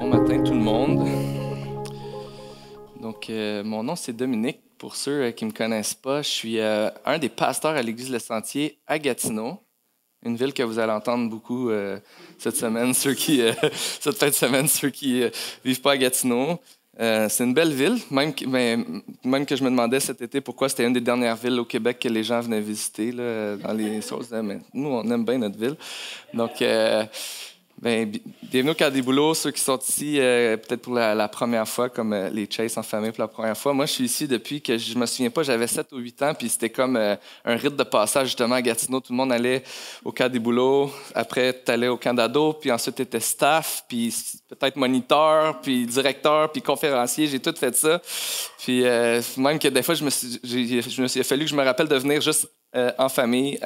matin tout le monde. Donc, mon nom c'est Dominique. Pour ceux qui ne me connaissent pas, je suis un des pasteurs à l'Église Le Sentier à Gatineau, une ville que vous allez entendre beaucoup cette semaine, cette fin de semaine, ceux qui vivent pas à Gatineau. C'est une belle ville, même que je me demandais cet été pourquoi c'était une des dernières villes au Québec que les gens venaient visiter là, dans les choses. Mais nous, on aime bien notre ville. Donc, bienvenue au Cadre des Boulots, ceux qui sont ici peut-être pour la première fois, comme les Chase en famille pour la première fois. Moi, je suis ici depuis que je me souviens pas, j'avais 7 ou 8 ans, puis c'était comme un rite de passage justement à Gatineau. Tout le monde allait au Cadre des Boulots, après tu allais au camp d'ado, puis ensuite tu étais staff, puis peut-être moniteur, puis directeur, puis conférencier. J'ai tout fait ça. Puis même que des fois, il a fallu que je me rappelle de venir juste en famille.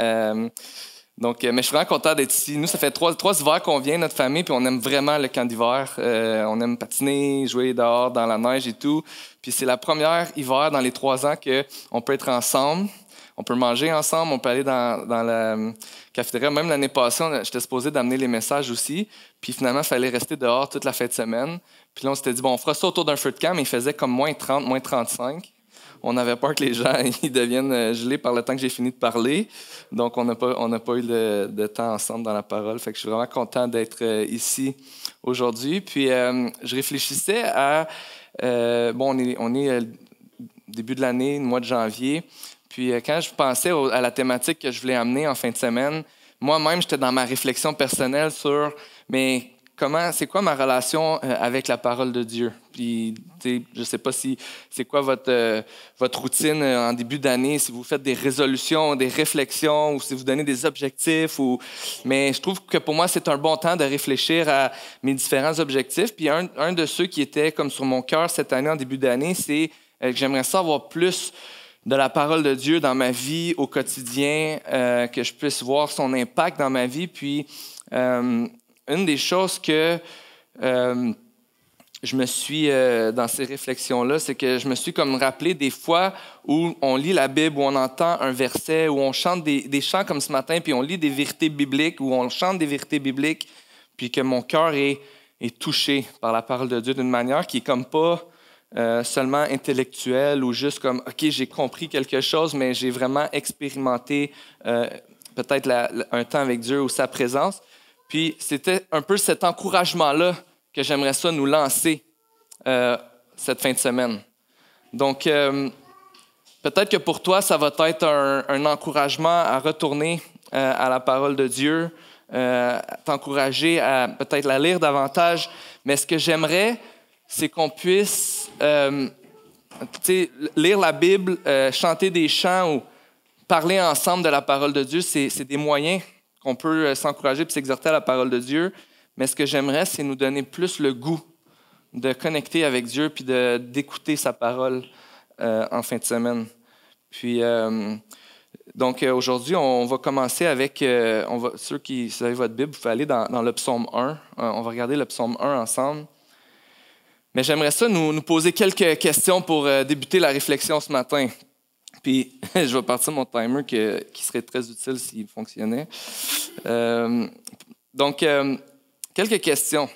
Donc, mais je suis vraiment content d'être ici. Nous, ça fait trois hivers qu'on vient, notre famille, puis on aime vraiment le camp d'hiver. On aime patiner, jouer dehors dans la neige et tout. Puis c'est la première hiver dans les 3 ans qu'on peut être ensemble. On peut manger ensemble, on peut aller dans la cafétéria. Même l'année passée, j'étais supposé d'amener les messages aussi. Puis finalement, il fallait rester dehors toute la fin de semaine. Puis là, on s'était dit, bon, on fera ça autour d'un feu de camp, mais il faisait comme moins 30, moins 35. On avait peur que les gens ils deviennent gelés par le temps que j'ai fini de parler. Donc, on n'a pas eu de temps ensemble dans la parole. Fait que je suis vraiment content d'être ici aujourd'hui. Puis, je réfléchissais à... on est début de l'année, le mois de janvier. Puis, quand je pensais à la thématique que je voulais amener en fin de semaine, moi-même, j'étais dans ma réflexion personnelle sur... mais c'est quoi ma relation avec la parole de Dieu? Puis, je ne sais pas si c'est quoi votre routine en début d'année, si vous faites des résolutions, des réflexions, ou si vous donnez des objectifs. Mais je trouve que pour moi, c'est un bon temps de réfléchir à mes différents objectifs. Puis un de ceux qui était comme sur mon cœur cette année, en début d'année, c'est que j'aimerais ça avoir plus de la parole de Dieu dans ma vie au quotidien, que je puisse voir son impact dans ma vie. Puis, une des choses que je me suis, dans ces réflexions-là, c'est que je me suis comme rappelé des fois où on lit la Bible, où on entend un verset, où on chante des chants comme ce matin, puis on lit des vérités bibliques, où on chante des vérités bibliques, puis que mon cœur est touché par la parole de Dieu d'une manière qui est comme pas seulement intellectuelle ou juste comme, OK, j'ai compris quelque chose, mais j'ai vraiment expérimenté peut-être un temps avec Dieu ou sa présence. Puis c'était un peu cet encouragement-là que j'aimerais ça nous lancer cette fin de semaine. Donc, peut-être que pour toi, ça va être un encouragement à retourner à la parole de Dieu, t'encourager à peut-être la lire davantage. Mais ce que j'aimerais, c'est qu'on puisse lire la Bible, chanter des chants ou parler ensemble de la parole de Dieu. C'est des moyens qu'on peut s'encourager et s'exhorter à la parole de Dieu. Mais ce que j'aimerais, c'est nous donner plus le goût de connecter avec Dieu puis d'écouter sa parole en fin de semaine. Puis, donc, aujourd'hui, on va commencer avec... ceux qui avez votre Bible, vous pouvez aller dans le psaume 1. On va regarder le psaume 1 ensemble. Mais j'aimerais ça nous poser quelques questions pour débuter la réflexion ce matin. Puis, je vais partir mon timer qui serait très utile s'il fonctionnait. Donc, quelques questions.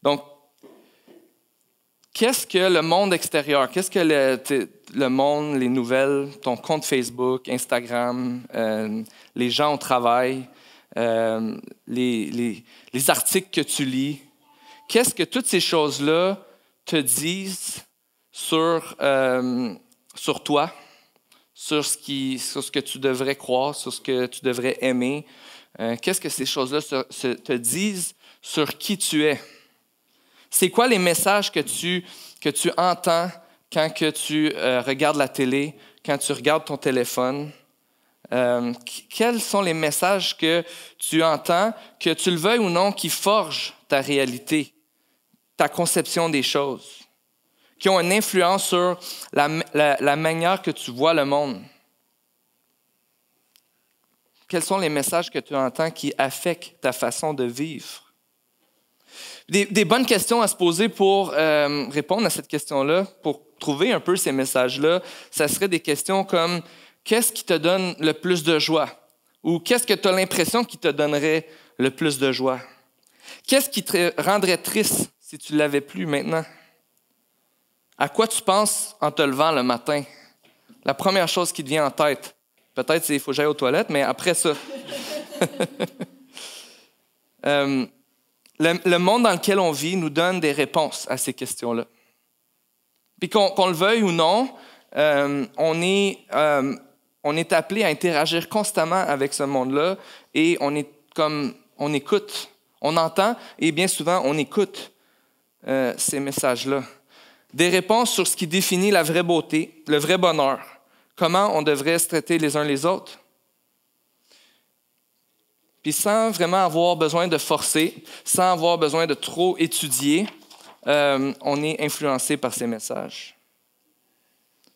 Donc, qu'est-ce que le monde extérieur, qu'est-ce que le monde, les nouvelles, ton compte Facebook, Instagram, les gens au travail, les articles que tu lis, qu'est-ce que toutes ces choses-là te disent sur toi, sur ce que tu devrais croire, sur ce que tu devrais aimer? Qu'est-ce que ces choses-là te disent sur qui tu es? C'est quoi les messages que tu entends quand que tu regardes la télé, quand tu regardes ton téléphone? Quels sont les messages que tu entends, que tu le veuilles ou non, qui forgent ta réalité, ta conception des choses, qui ont une influence sur la manière que tu vois le monde? Quels sont les messages que tu entends qui affectent ta façon de vivre? Des bonnes questions à se poser pour répondre à cette question-là, pour trouver un peu ces messages-là, ça serait des questions comme « Qu'est-ce qui te donne le plus de joie? » ou « Qu'est-ce que tu as l'impression qui te donnerait le plus de joie? » Qu'est-ce qui te rendrait triste si tu ne l'avais plus maintenant? À quoi tu penses en te levant le matin? La première chose qui te vient en tête, peut-être c'est il faut que j'aille aux toilettes, mais après ça. Le monde dans lequel on vit nous donne des réponses à ces questions-là. Puis qu'on le veuille ou non, on est appelé à interagir constamment avec ce monde-là et on écoute, on entend et bien souvent on écoute ces messages-là. Des réponses sur ce qui définit la vraie beauté, le vrai bonheur, comment on devrait se traiter les uns les autres. Puis sans vraiment avoir besoin de forcer, sans avoir besoin de trop étudier, on est influencé par ces messages.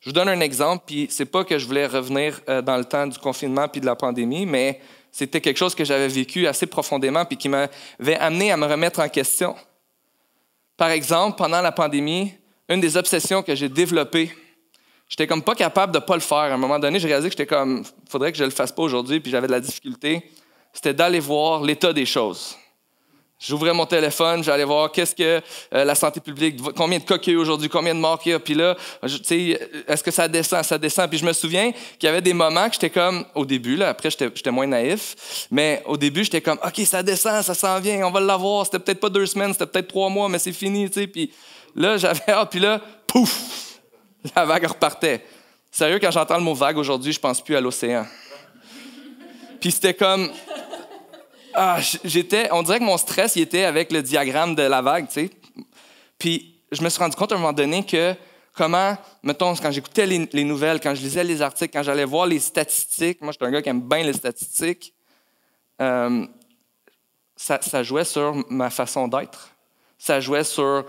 Je vous donne un exemple, puis c'est pas que je voulais revenir dans le temps du confinement puis de la pandémie, mais c'était quelque chose que j'avais vécu assez profondément puis qui m'avait amené à me remettre en question. Par exemple, pendant la pandémie, une des obsessions que j'ai développées, j'étais comme pas capable de pas le faire. À un moment donné, j'ai réalisé que j'étais comme, faudrait que je le fasse pas aujourd'hui, puis j'avais de la difficulté. C'était d'aller voir l'état des choses. J'ouvrais mon téléphone, j'allais voir qu'est-ce que la santé publique, combien de cas qu'il y a eu aujourd'hui, combien de morts qu'il y a, puis là, tu sais, est-ce que ça descend. Puis je me souviens qu'il y avait des moments que j'étais comme, au début, là, après j'étais moins naïf, mais au début, j'étais comme, OK, ça descend, ça s'en vient, on va l'avoir, c'était peut-être pas 2 semaines, c'était peut-être 3 mois, mais c'est fini, tu sais, puis là, j'avais hâte, puis là, pouf, la vague repartait. Sérieux, quand j'entends le mot vague aujourd'hui, je pense plus à l'océan. Puis c'était comme... on dirait que mon stress, il était avec le diagramme de la vague, tu sais. Puis je me suis rendu compte à un moment donné que mettons, quand j'écoutais les nouvelles, quand je lisais les articles, quand j'allais voir les statistiques, moi, je suis un gars qui aime bien les statistiques, ça jouait sur ma façon d'être. Ça jouait sur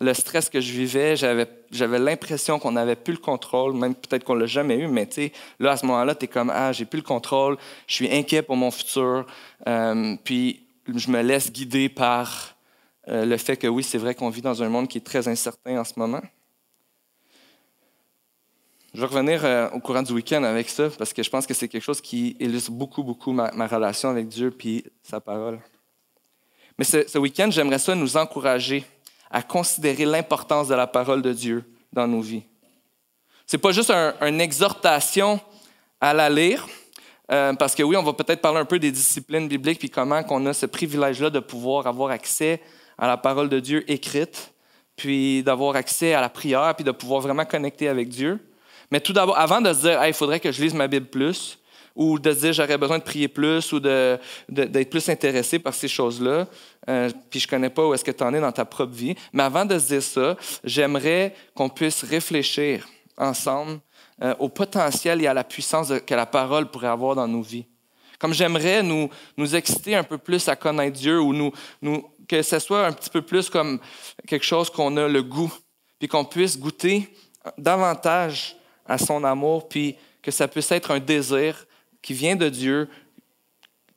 le stress que je vivais. J'avais l'impression qu'on n'avait plus le contrôle, même peut-être qu'on ne l'a jamais eu, mais tu sais, là, à ce moment-là, tu es comme, j'ai plus le contrôle, je suis inquiet pour mon futur, puis je me laisse guider par le fait que oui, c'est vrai qu'on vit dans un monde qui est très incertain en ce moment. Je vais revenir au courant du week-end avec ça, parce que je pense que c'est quelque chose qui illustre beaucoup, beaucoup ma relation avec Dieu puis sa parole. Mais ce week-end, j'aimerais ça nous encourager à considérer l'importance de la parole de Dieu dans nos vies. Ce n'est pas juste une exhortation à la lire, parce que oui, on va peut-être parler un peu des disciplines bibliques puis comment on a ce privilège-là de pouvoir avoir accès à la parole de Dieu écrite, puis d'avoir accès à la prière, puis de pouvoir vraiment connecter avec Dieu. Mais tout d'abord, avant de se dire « il faudrait que je lise ma Bible plus », ou de se dire « j'aurais besoin de prier plus » ou d'être plus intéressé par ces choses-là, puis je ne connais pas où est-ce que tu en es dans ta propre vie. Mais avant de se dire ça, j'aimerais qu'on puisse réfléchir ensemble au potentiel et à la puissance que la parole pourrait avoir dans nos vies. Comme j'aimerais nous exciter un peu plus à connaître Dieu ou que ce soit un petit peu plus comme quelque chose qu'on a le goût, puis qu'on puisse goûter davantage à son amour, puis que ça puisse être un désir qui vient de Dieu,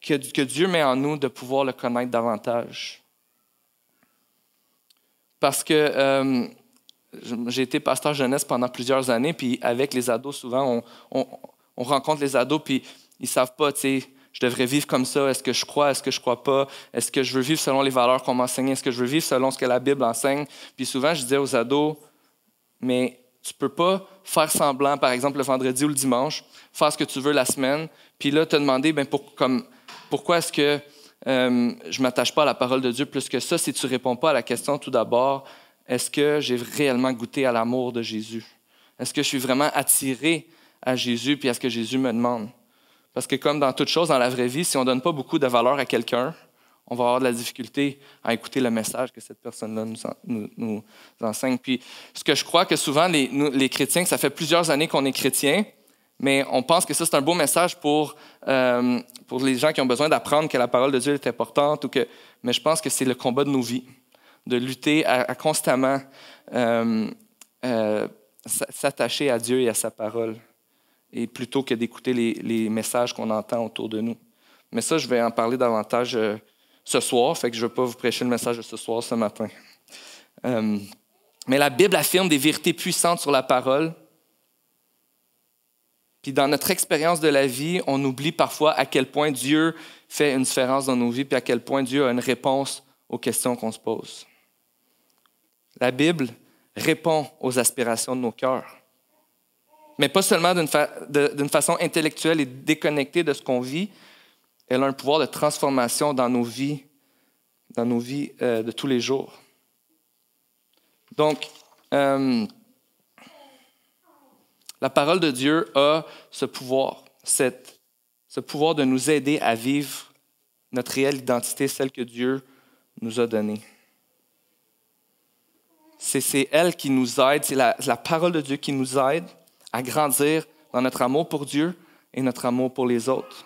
que Dieu met en nous de pouvoir le connaître davantage. Parce que j'ai été pasteur jeunesse pendant plusieurs années, puis avec les ados, souvent, on rencontre les ados, puis ils ne savent pas, tu sais, je devrais vivre comme ça, est-ce que je crois, est-ce que je ne crois pas, est-ce que je veux vivre selon les valeurs qu'on m'enseigne, est-ce que je veux vivre selon ce que la Bible enseigne. Puis souvent, je disais aux ados, mais tu ne peux pas faire semblant, par exemple, le vendredi ou le dimanche, faire ce que tu veux la semaine, puis là, te demander, pourquoi est-ce que je ne m'attache pas à la parole de Dieu plus que ça si tu ne réponds pas à la question tout d'abord, est-ce que j'ai réellement goûté à l'amour de Jésus? Est-ce que je suis vraiment attiré à Jésus puis à ce que Jésus me demande? Parce que comme dans toute chose dans la vraie vie, si on ne donne pas beaucoup de valeur à quelqu'un, on va avoir de la difficulté à écouter le message que cette personne-là nous enseigne. Puis, ce que je crois que souvent, les chrétiens, ça fait plusieurs années qu'on est chrétiens, mais on pense que ça, c'est un beau message pour les gens qui ont besoin d'apprendre que la parole de Dieu est importante. Mais je pense que c'est le combat de nos vies, de lutter à constamment s'attacher à Dieu et à sa parole, et plutôt que d'écouter les messages qu'on entend autour de nous. Mais ça, je vais en parler davantage ce soir, fait que je ne vais pas vous prêcher le message de ce soir, ce matin. Mais la Bible affirme des vérités puissantes sur la parole. Puis dans notre expérience de la vie, on oublie parfois à quel point Dieu fait une différence dans nos vies, puis à quel point Dieu a une réponse aux questions qu'on se pose. La Bible répond aux aspirations de nos cœurs, mais pas seulement d'une façon intellectuelle et déconnectée de ce qu'on vit. Elle a un pouvoir de transformation dans nos vies de tous les jours. Donc, la parole de Dieu a ce pouvoir de nous aider à vivre notre réelle identité, celle que Dieu nous a donnée. C'est elle qui nous aide, c'est la parole de Dieu qui nous aide à grandir dans notre amour pour Dieu et notre amour pour les autres.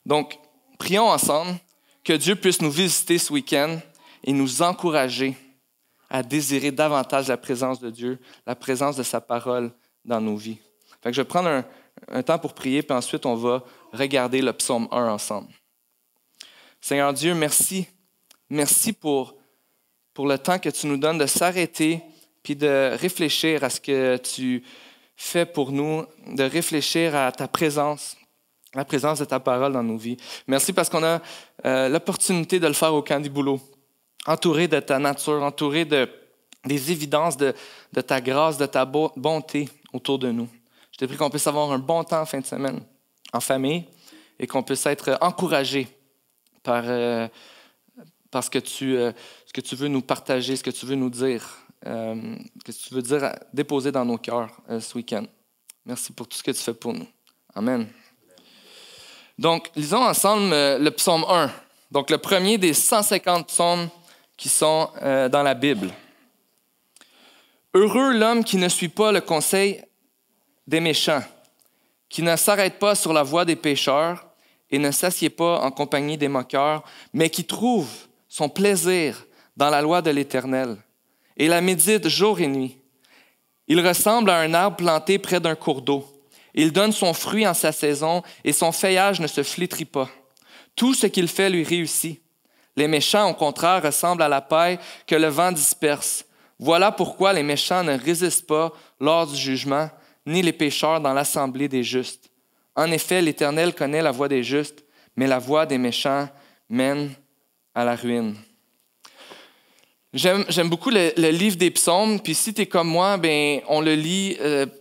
Donc, prions ensemble que Dieu puisse nous visiter ce week-end et nous encourager à désirer davantage la présence de Dieu, la présence de sa parole dans nos vies. Fait que je vais prendre un temps pour prier, puis ensuite on va regarder le psaume 1 ensemble. Seigneur Dieu, merci. Merci pour le temps que tu nous donnes de s'arrêter puis de réfléchir à ce que tu fais pour nous, de réfléchir à ta présence, la présence de ta parole dans nos vies. Merci parce qu'on a l'opportunité de le faire au camp du boulot, entouré de ta nature, entouré des évidences de ta grâce, de ta bonté autour de nous. Je te prie qu'on puisse avoir un bon temps en fin de semaine, en famille, et qu'on puisse être encouragé par ce que tu veux nous partager, ce que tu veux nous dire, ce que tu veux déposer dans nos cœurs ce week-end. Merci pour tout ce que tu fais pour nous. Amen. Donc, lisons ensemble le psaume 1. Donc, le premier des 150 psaumes qui sont dans la Bible. Heureux l'homme qui ne suit pas le conseil des méchants, qui ne s'arrête pas sur la voie des pécheurs et ne s'assied pas en compagnie des moqueurs, mais qui trouve son plaisir dans la loi de l'Éternel et la médite jour et nuit. Il ressemble à un arbre planté près d'un cours d'eau. Il donne son fruit en sa saison et son feuillage ne se flétrit pas. Tout ce qu'il fait lui réussit. Les méchants, au contraire, ressemblent à la paille que le vent disperse. Voilà pourquoi les méchants ne résistent pas lors du jugement, ni les pécheurs dans l'assemblée des justes. En effet, l'Éternel connaît la voie des justes, mais la voie des méchants mène à la ruine. J'aime beaucoup le livre des psaumes, puis si tu es comme moi, ben on le lit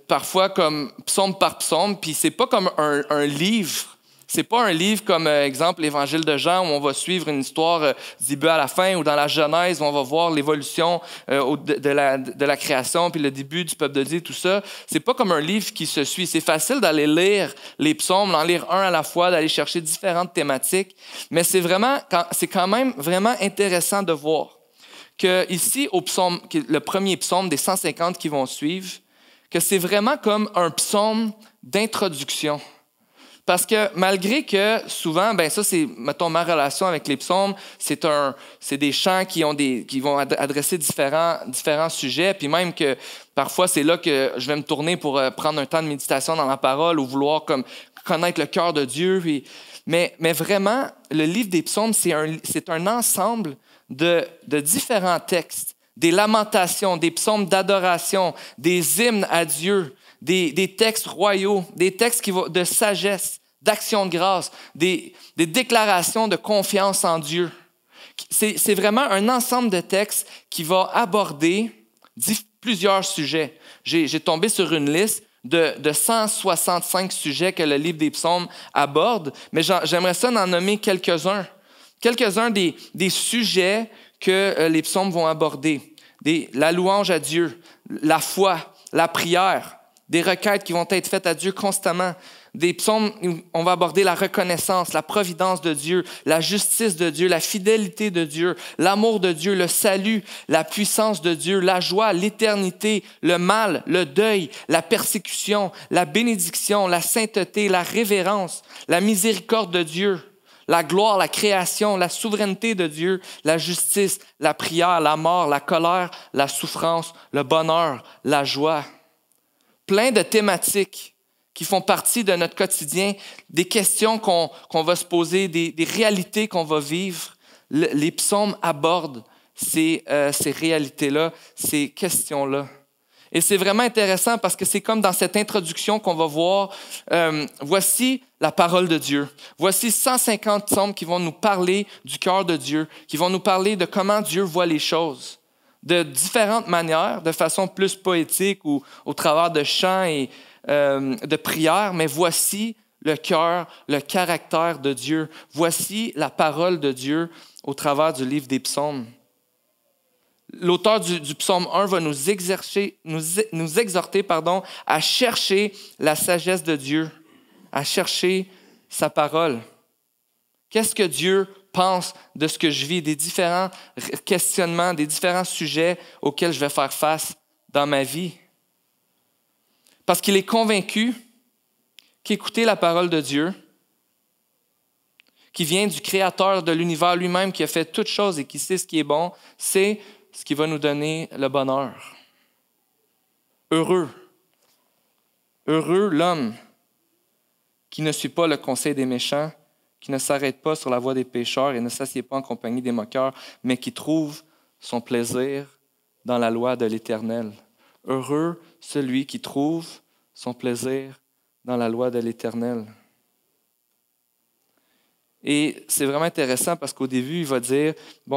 parfois comme psaume par psaume, puis c'est pas comme un livre. C'est pas un livre comme, exemple, l'Évangile de Jean, où on va suivre une histoire du début à la fin, ou dans la Genèse, où on va voir l'évolution de la création, puis le début du peuple de Dieu, tout ça. C'est pas comme un livre qui se suit. C'est facile d'aller lire les psaumes, d'en lire un à la fois, d'aller chercher différentes thématiques, mais c'est quand même vraiment intéressant de voir que ici, le premier psaume des 150 qui vont suivre, que c'est vraiment comme un psaume d'introduction. Parce que malgré que souvent, ben ça c'est, mettons, ma relation avec les psaumes, c'est des chants qui vont adresser différents sujets, puis même que parfois c'est là que je vais me tourner pour prendre un temps de méditation dans la parole ou vouloir comme connaître le cœur de Dieu. Mais vraiment, le livre des psaumes, c'est un ensemble de différents textes, des lamentations, des psaumes d'adoration, des hymnes à Dieu, des textes royaux, des textes de sagesse, d'action de grâce, des déclarations de confiance en Dieu. C'est vraiment un ensemble de textes qui va aborder plusieurs sujets. J'ai tombé sur une liste de 165 sujets que le livre des psaumes aborde, mais j'aimerais ça en nommer quelques-uns. Quelques-uns des sujets que les psaumes vont aborder. La louange à Dieu, la foi, la prière, des requêtes qui vont être faites à Dieu constamment. Des psaumes où on va aborder la reconnaissance, la providence de Dieu, la justice de Dieu, la fidélité de Dieu, l'amour de Dieu, le salut, la puissance de Dieu, la joie, l'éternité, le mal, le deuil, la persécution, la bénédiction, la sainteté, la révérence, la miséricorde de Dieu, la gloire, la création, la souveraineté de Dieu, la justice, la prière, la mort, la colère, la souffrance, le bonheur, la joie. Plein de thématiques qui font partie de notre quotidien, des questions qu'on va se poser, des réalités qu'on va vivre. Les psaumes abordent ces réalités-là, ces questions-là. Et c'est vraiment intéressant parce que c'est comme dans cette introduction qu'on va voir, voici la parole de Dieu. Voici 150 psaumes qui vont nous parler du cœur de Dieu, qui vont nous parler de comment Dieu voit les choses, de différentes manières, de façon plus poétique ou au travers de chants et de prières, mais voici le cœur, le caractère de Dieu. Voici la parole de Dieu au travers du livre des psaumes. L'auteur du psaume 1 va nous exhorter à chercher la sagesse de Dieu, à chercher sa parole. Qu'est-ce que Dieu pense de ce que je vis, des différents questionnements, des différents sujets auxquels je vais faire face dans ma vie? Parce qu'il est convaincu qu'écouter la parole de Dieu, qui vient du Créateur de l'univers lui-même, qui a fait toutes choses et qui sait ce qui est bon, c'est ce qui va nous donner le bonheur. Heureux l'homme qui ne suit pas le conseil des méchants, qui ne s'arrête pas sur la voie des pécheurs et ne s'assied pas en compagnie des moqueurs, mais qui trouve son plaisir dans la loi de l'Éternel. Heureux celui qui trouve son plaisir dans la loi de l'Éternel. Et c'est vraiment intéressant parce qu'au début, il va dire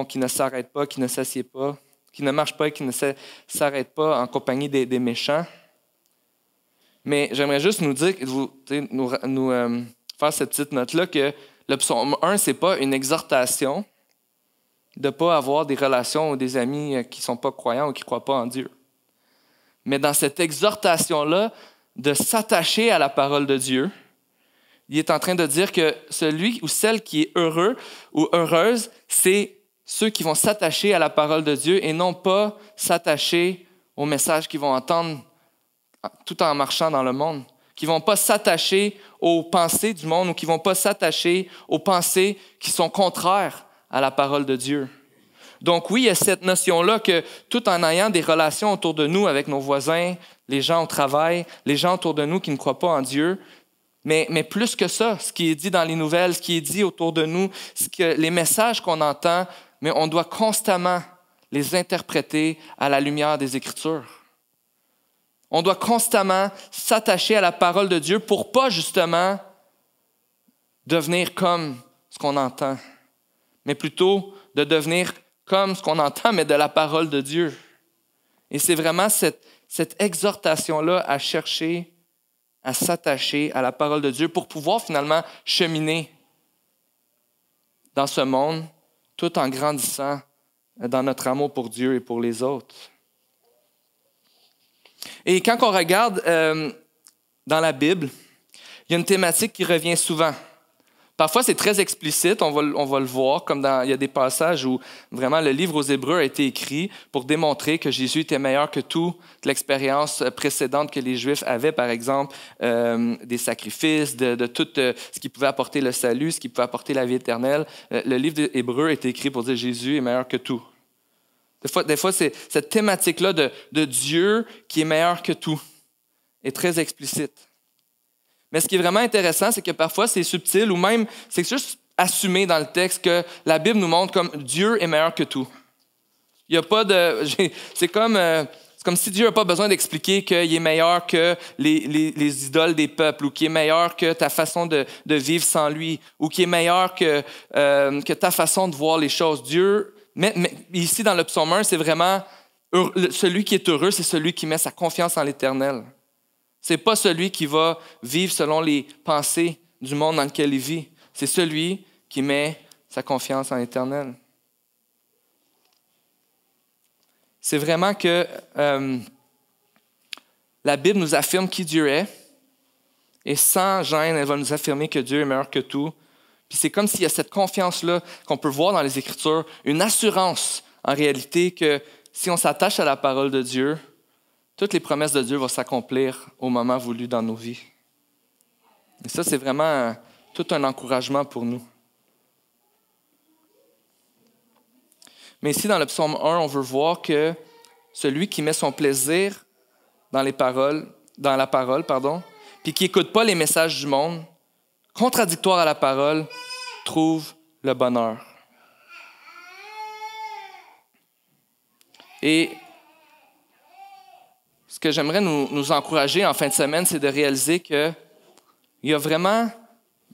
qu'il ne s'arrête pas, qu'il ne s'assied pas, qu'il ne marche pas et qu'il ne s'arrête pas en compagnie des méchants. Mais j'aimerais juste nous dire, faire cette petite note-là, que le psaume 1, ce n'est pas une exhortation de ne pas avoir des relations ou des amis qui ne sont pas croyants ou qui ne croient pas en Dieu. Mais dans cette exhortation-là, de s'attacher à la parole de Dieu, il est en train de dire que celui ou celle qui est heureux ou heureuse, c'est ceux qui vont s'attacher à la parole de Dieu et non pas s'attacher au message qu'ils vont entendre tout en marchant dans le monde, qui ne vont pas s'attacher aux pensées du monde ou qui ne vont pas s'attacher aux pensées qui sont contraires à la parole de Dieu. Donc oui, il y a cette notion-là que tout en ayant des relations autour de nous avec nos voisins, les gens au travail, les gens autour de nous qui ne croient pas en Dieu, mais plus que ça, ce qui est dit dans les nouvelles, ce qui est dit autour de nous, les messages qu'on entend, mais on doit constamment les interpréter à la lumière des Écritures. On doit constamment s'attacher à la parole de Dieu pour pas justement devenir comme ce qu'on entend, mais plutôt de devenir comme ce qu'on entend, mais de la parole de Dieu. Et c'est vraiment cette exhortation-là à chercher, à s'attacher à la parole de Dieu pour pouvoir finalement cheminer dans ce monde tout en grandissant dans notre amour pour Dieu et pour les autres. Et quand on regarde dans la Bible, il y a une thématique qui revient souvent. Parfois, c'est très explicite, on va le voir, comme il y a des passages où vraiment le livre aux Hébreux a été écrit pour démontrer que Jésus était meilleur que toute l'expérience précédente que les Juifs avaient, par exemple, des sacrifices, de tout ce qui pouvait apporter le salut, ce qui pouvait apporter la vie éternelle. Le livre des Hébreux a été écrit pour dire que Jésus est meilleur que tout. Des fois c'est cette thématique-là de Dieu qui est meilleur que tout est très explicite. Mais ce qui est vraiment intéressant, c'est que parfois c'est subtil ou même c'est juste assumé dans le texte que la Bible nous montre comme Dieu est meilleur que tout. Il y a pas de, c'est comme si Dieu n'a pas besoin d'expliquer qu'il est meilleur que les idoles des peuples ou qu'il est meilleur que ta façon de vivre sans lui ou qu'il est meilleur que ta façon de voir les choses. Dieu, mais ici dans le psaume 1, c'est vraiment celui qui est heureux, c'est celui qui met sa confiance en l'Éternel. C'est pas celui qui va vivre selon les pensées du monde dans lequel il vit. C'est celui qui met sa confiance en l'Éternel. C'est vraiment que la Bible nous affirme qui Dieu est et sans gêne, elle va nous affirmer que Dieu est meilleur que tout. Puis c'est comme s'il y a cette confiance-là qu'on peut voir dans les Écritures, une assurance en réalité que si on s'attache à la parole de Dieu, toutes les promesses de Dieu vont s'accomplir au moment voulu dans nos vies. Et ça, c'est vraiment tout un encouragement pour nous. Mais ici, dans le psaume 1, on veut voir que celui qui met son plaisir dans la parole, puis qui n'écoute pas les messages du monde, contradictoires à la parole, trouve le bonheur. Et ce que j'aimerais nous encourager en fin de semaine, c'est de réaliser qu'il y a vraiment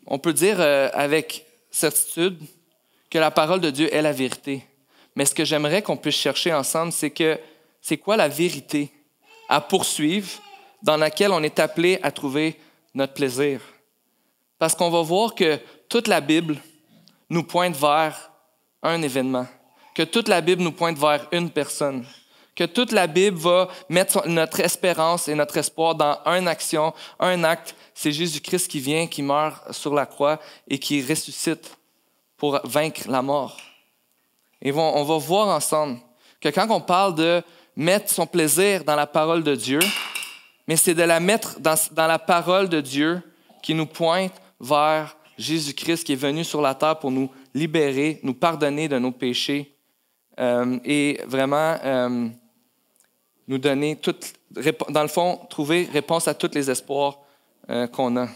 on peut dire avec certitude que la parole de Dieu est la vérité. Mais ce que j'aimerais qu'on puisse chercher ensemble, c'est quoi la vérité à poursuivre dans laquelle on est appelé à trouver notre plaisir. Parce qu'on va voir que toute la Bible nous pointe vers un événement, que toute la Bible nous pointe vers une personne, que toute la Bible va mettre notre espérance et notre espoir dans une action, un acte. C'est Jésus-Christ qui vient, qui meurt sur la croix et qui ressuscite pour vaincre la mort. Et on va voir ensemble que quand on parle de mettre son plaisir dans la parole de Dieu, mais c'est de la mettre dans la parole de Dieu qui nous pointe vers Jésus-Christ qui est venu sur la terre pour nous libérer, nous pardonner de nos péchés et vraiment nous donner, dans le fond, trouver réponse à tous les espoirs qu'on a.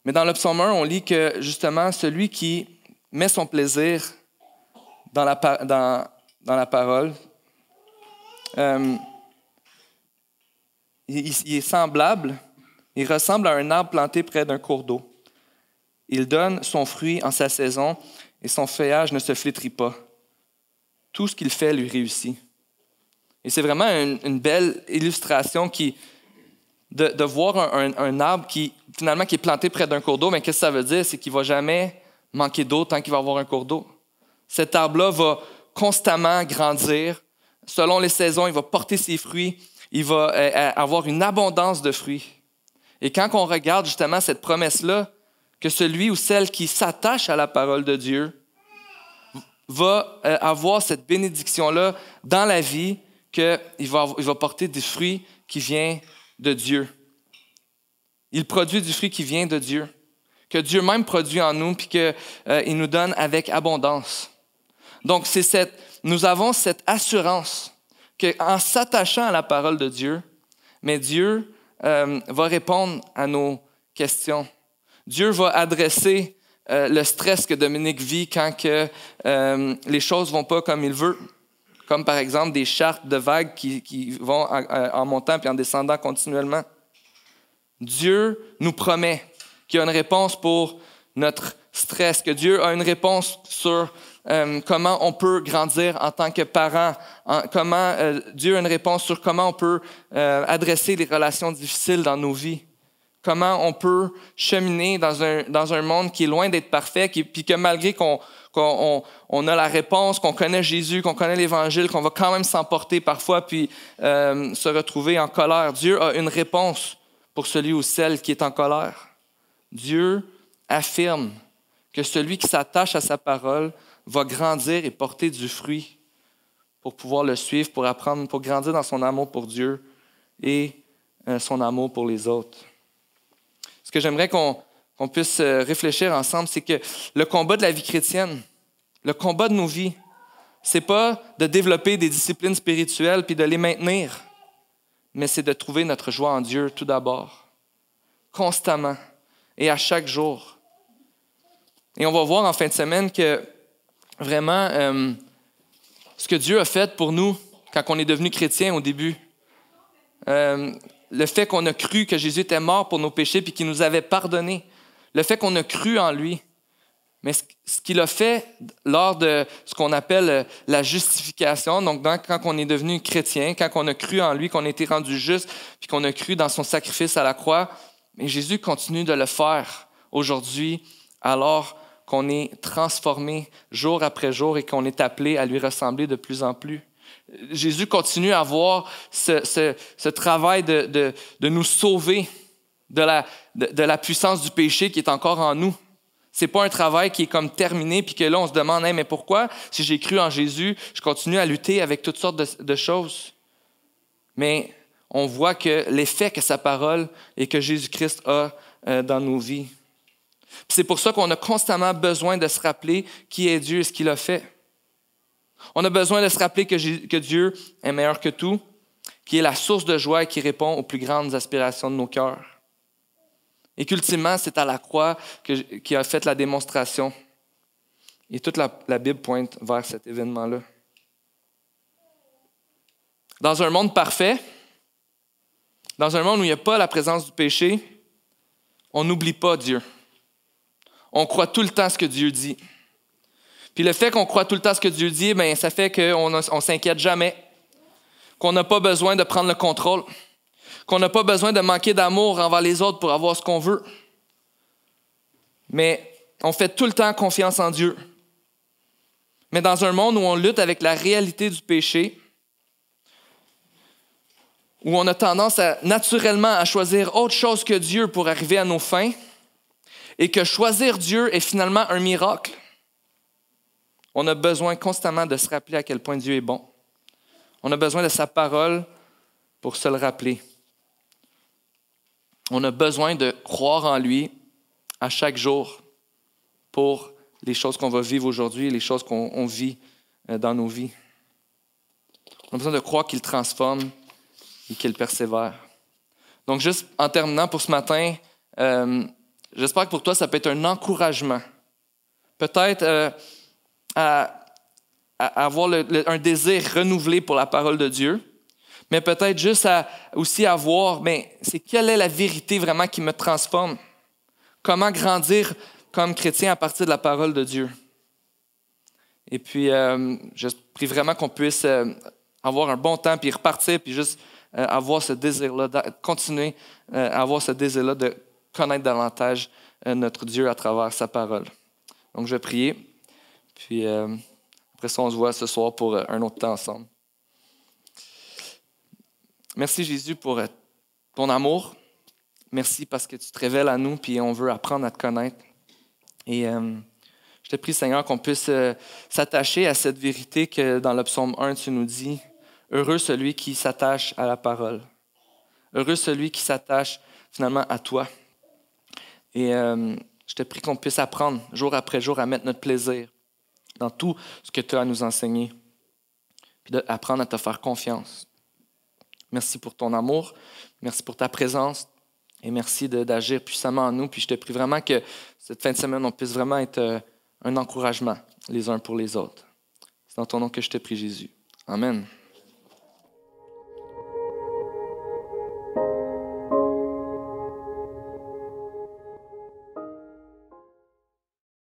Mais dans le psaume 1, on lit que justement, celui qui met son plaisir dans la parole, il est semblable, il ressemble à un arbre planté près d'un cours d'eau. Il donne son fruit en sa saison et son feuillage ne se flétrit pas. Tout ce qu'il fait lui réussit. Et c'est vraiment une belle illustration de voir un arbre qui est planté près d'un cours d'eau. Mais qu'est-ce que ça veut dire? C'est qu'il ne va jamais manquer d'eau tant qu'il va avoir un cours d'eau. Cet arbre-là va constamment grandir. Selon les saisons, il va porter ses fruits. Il va avoir une abondance de fruits. Et quand on regarde justement cette promesse-là, que celui ou celle qui s'attache à la parole de Dieu va avoir cette bénédiction-là dans la vie, qu'il va porter des fruits qui viennent de Dieu. Il produit du fruit qui vient de Dieu, que Dieu même produit en nous, puis qu'il nous donne avec abondance. Donc, nous avons cette assurance qu'en s'attachant à la parole de Dieu, mais Dieu va répondre à nos questions. Dieu va adresser le stress que Dominique vit quand les choses ne vont pas comme il veut, comme par exemple des chartes de vagues qui vont en montant puis en descendant continuellement. Dieu nous promet qu'il y a une réponse pour notre stress, que Dieu a une réponse sur comment on peut grandir en tant que parent, Dieu a une réponse sur comment on peut adresser les relations difficiles dans nos vies, comment on peut cheminer dans un monde qui est loin d'être parfait, puis que malgré qu'on a la réponse, qu'on connaît Jésus, qu'on connaît l'Évangile, qu'on va quand même s'emporter parfois puis se retrouver en colère. Dieu a une réponse pour celui ou celle qui est en colère. Dieu affirme que celui qui s'attache à sa parole va grandir et porter du fruit pour pouvoir le suivre, pour apprendre, pour grandir dans son amour pour Dieu et son amour pour les autres. Ce que j'aimerais qu'on puisse réfléchir ensemble, c'est que le combat de la vie chrétienne, le combat de nos vies, c'est pas de développer des disciplines spirituelles puis de les maintenir, mais c'est de trouver notre joie en Dieu tout d'abord, constamment et à chaque jour. Et on va voir en fin de semaine que vraiment, ce que Dieu a fait pour nous quand on est devenu chrétien au début, le fait qu'on a cru que Jésus était mort pour nos péchés puis qu'il nous avait pardonné, le fait qu'on a cru en lui, mais ce qu'il a fait lors de ce qu'on appelle la justification, donc quand on est devenu chrétien, quand on a cru en lui, qu'on a été rendu juste puis qu'on a cru dans son sacrifice à la croix, mais Jésus continue de le faire aujourd'hui alors qu'on est transformé jour après jour et qu'on est appelé à lui ressembler de plus en plus. Jésus continue à avoir ce travail de nous sauver de la puissance du péché qui est encore en nous. C'est pas un travail qui est comme terminé puis que là, on se demande hey, « mais pourquoi, si j'ai cru en Jésus, je continue à lutter avec toutes sortes de choses? » Mais on voit que l'effet que sa parole et que Jésus-Christ a dans nos vies. Puis c'est pour ça qu'on a constamment besoin de se rappeler qui est Dieu et ce qu'il a fait. On a besoin de se rappeler que Dieu est meilleur que tout, qui est la source de joie et qui répond aux plus grandes aspirations de nos cœurs. Et qu'ultimement, c'est à la croix qui a fait la démonstration. Et toute la Bible pointe vers cet événement-là. Dans un monde parfait, dans un monde où il n'y a pas la présence du péché, on n'oublie pas Dieu. On croit tout le temps ce que Dieu dit. Puis le fait qu'on croit tout le temps ce que Dieu dit, bien, ça fait qu'on ne s'inquiète jamais, qu'on n'a pas besoin de prendre le contrôle, qu'on n'a pas besoin de manquer d'amour envers les autres pour avoir ce qu'on veut. Mais on fait tout le temps confiance en Dieu. Mais dans un monde où on lutte avec la réalité du péché, où on a tendance naturellement à choisir autre chose que Dieu pour arriver à nos fins, et que choisir Dieu est finalement un miracle, on a besoin constamment de se rappeler à quel point Dieu est bon. On a besoin de sa parole pour se le rappeler. On a besoin de croire en lui à chaque jour pour les choses qu'on va vivre aujourd'hui, les choses qu'on vit dans nos vies. On a besoin de croire qu'il transforme et qu'il persévère. Donc, juste en terminant pour ce matin, j'espère que pour toi, ça peut être un encouragement. Peut-être à avoir un désir renouvelé pour la parole de Dieu, mais peut-être juste aussi à voir, mais c'est quelle est la vérité vraiment qui me transforme? Comment grandir comme chrétien à partir de la parole de Dieu? Et puis, je prie vraiment qu'on puisse avoir un bon temps, puis repartir, puis juste avoir ce désir-là, continuer à avoir ce désir-là de connaître davantage notre Dieu à travers sa parole. Donc, je vais prier, puis après ça, on se voit ce soir pour un autre temps ensemble. Merci Jésus pour ton amour. Merci parce que tu te révèles à nous, puis on veut apprendre à te connaître. Et je te prie, Seigneur, qu'on puisse s'attacher à cette vérité que dans le psaume 1, tu nous dis, « Heureux celui qui s'attache à la parole. Heureux celui qui s'attache finalement à toi. » Et je te prie qu'on puisse apprendre jour après jour à mettre notre plaisir dans tout ce que tu as à nous enseigner, puis d'apprendre à te faire confiance. Merci pour ton amour, merci pour ta présence et merci d'agir puissamment en nous. Puis je te prie vraiment que cette fin de semaine, on puisse vraiment être un encouragement les uns pour les autres. C'est dans ton nom que je te prie, Jésus. Amen.